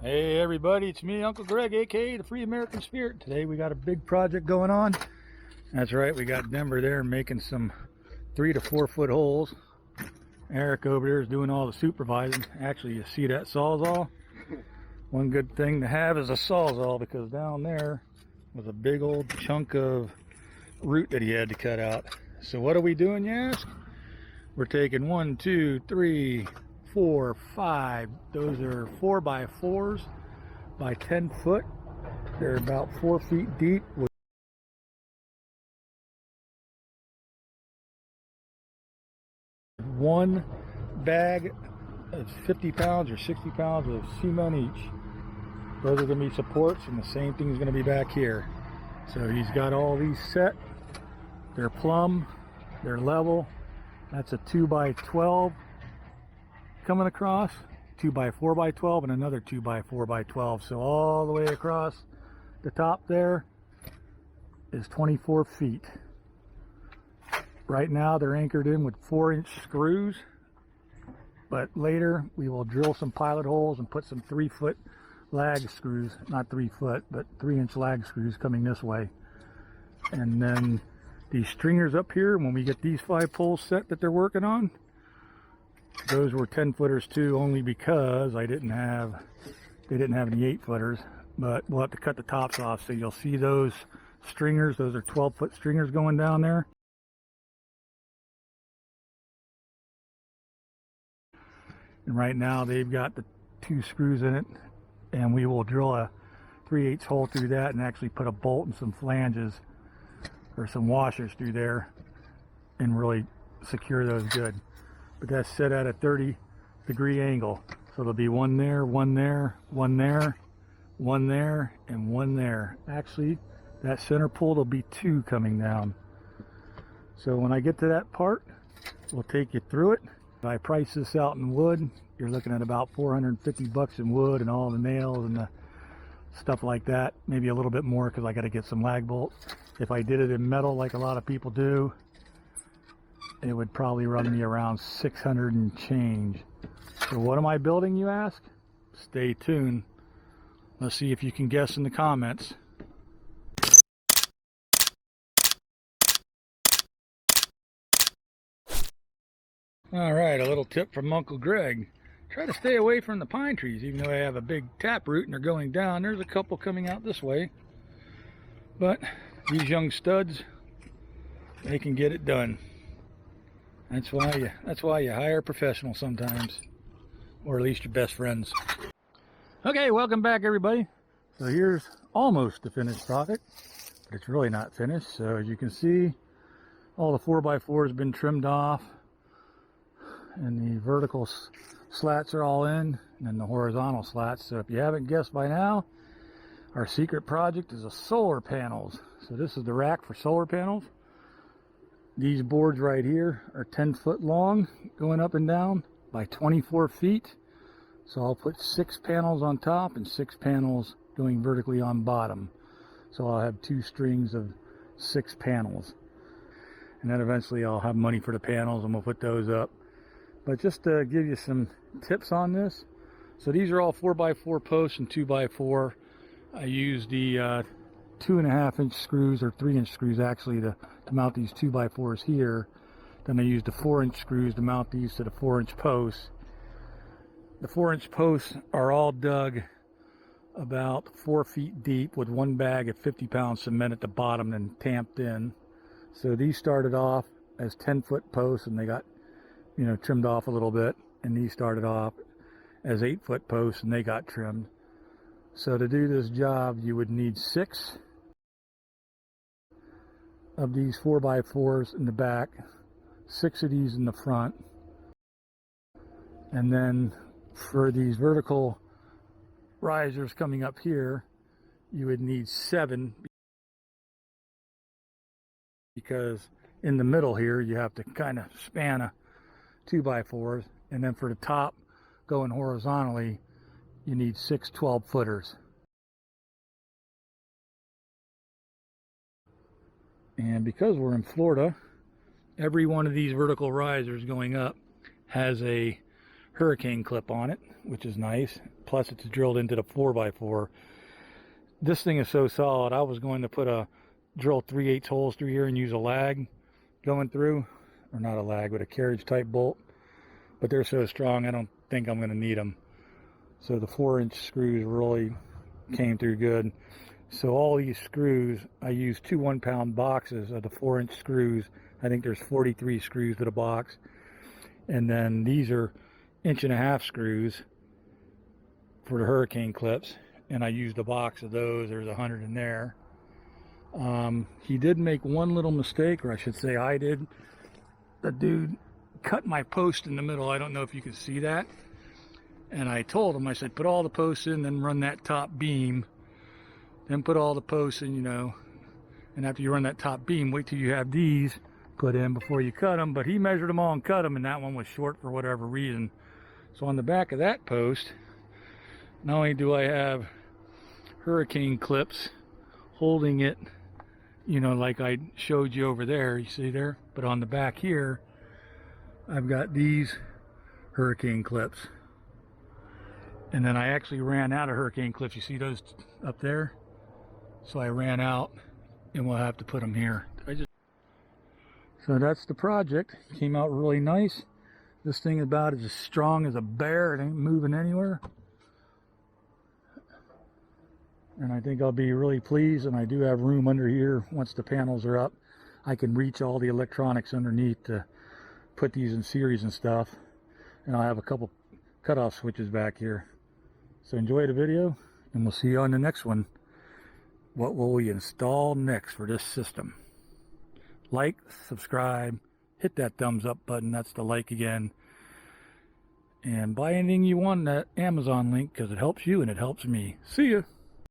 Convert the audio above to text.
Hey everybody, it's me, Uncle Greg, aka the Free American Spirit. Today we got a big project going on. That's right, we got Denver there making some 3 to 4 foot holes. Eric over there is doing all the supervising. Actually, you see that sawzall? One good thing to have is a sawzall, because down there was a big old chunk of root that he had to cut out. So what are we doing, you ask? We're taking 1, 2, 3, 4, 5. Those are 4x4s by 10 foot. They're about 4 feet deep with one bag of 50 pounds or 60 pounds of cement each. Those are going to be supports, and the same thing is going to be back here. So he's got all these set. They're plumb, they're level. That's a 2x12 coming across, 2x4x12, and another 2x4x12. So all the way across the top there is 24 feet. Right now they're anchored in with 4-inch screws, but later we will drill some pilot holes and put some 3-foot lag screws, not 3 foot, but 3-inch lag screws coming this way. And then these stringers up here, when we get these 5 poles set that they're working on, those were 10 footers too, only because they didn't have any 8 footers, but we'll have to cut the tops off. So you'll see those stringers, those are 12-foot stringers going down there. And right now they've got the 2 screws in it, and we will drill a 3/8 hole through that and actually put a bolt and some flanges or some washers through there and really secure those good. But that's set at a 30-degree angle. So there'll be one there, one there, one there, one there, and one there. Actually, that center pole, there'll be 2 coming down. So when I get to that part, we'll take you through it. If I price this out in wood, you're looking at about 450 bucks in wood and all the nails and the stuff like that. Maybe a little bit more because I got to get some lag bolts. If I did it in metal like a lot of people do, it would probably run me around 600 and change. So what am I building, you ask? Stay tuned. Let's see if you can guess in the comments. All right, a little tip from Uncle Greg. Try to stay away from the pine trees, even though I have a big taproot and they're going down. There's a couple coming out this way. But these young studs, they can get it done. That's why you hire a professional sometimes, or at least your best friends. Okay, welcome back everybody. So here's almost the finished product, but it's really not finished. So as you can see, all the 4x4 has been trimmed off, and the vertical slats are all in, and then the horizontal slats. So if you haven't guessed by now, our secret project is a solar panels. So this is the rack for solar panels. These boards right here are 10 foot long, going up and down by 24 feet. So I'll put 6 panels on top and 6 panels going vertically on bottom. So I'll have 2 strings of 6 panels. And then eventually I'll have money for the panels and we'll put those up. But just to give you some tips on this, so these are all 4x4 posts and 2x4. I use the 2.5-inch screws, or 3-inch screws actually, to mount these 2x4s here. Then I use the 4-inch screws to mount these to the 4-inch posts. The 4-inch posts are all dug about 4 feet deep with one bag of 50-pound cement at the bottom and tamped in. So these started off as 10-foot posts, and they got, trimmed off a little bit. And these started off as 8-foot posts, and they got trimmed. So to do this job, you would need 6 of these 4x4s in the back, 6 of these in the front, and then for these vertical risers coming up here, you would need 7, because in the middle here you have to kind of span a 2x4s, and then for the top going horizontally you need 6 12-footers. And because we're in Florida, every one of these vertical risers going up has a hurricane clip on it, which is nice. Plus it's drilled into the 4x4. This thing is so solid, I was going to drill 3/8 holes through here and use a lag going through, or not a lag, but a carriage type bolt. But they're so strong, I don't think I'm going to need them. So the 4-inch screws really came through good. So all these screws, I use 2 1-pound boxes of the 4-inch screws. I think there's 43 screws to the box. And then these are 1.5-inch screws for the hurricane clips. And I used a box of those. There's 100 in there. He did make one little mistake, or I should say I did. The dude cut my post in the middle. I don't know if you can see that. And I told him, I said, put all the posts in, then run that top beam. Then put all the posts in, you know. And after you run that top beam, wait till you have these put in before you cut them. But he measured them all and cut them, and that one was short for whatever reason. So on the back of that post, not only do I have hurricane clips holding it, you know, like I showed you over there, you see there, but on the back here I've got these hurricane clips. And then I actually ran out of hurricane clips. You see those up there? So I ran out, and we'll have to put them here. So that's the project. Came out really nice. This thing is about as strong as a bear. It ain't moving anywhere. And I think I'll be really pleased. And I do have room under here. Once the panels are up, I can reach all the electronics underneath to put these in series and stuff. And I'll have a couple cutoff switches back here. So enjoy the video, and we'll see you on the next one. What will we install next for this system? Like, subscribe, hit that thumbs up button. That's the like again. And buy anything you want in that Amazon link, because it helps you and it helps me. See ya.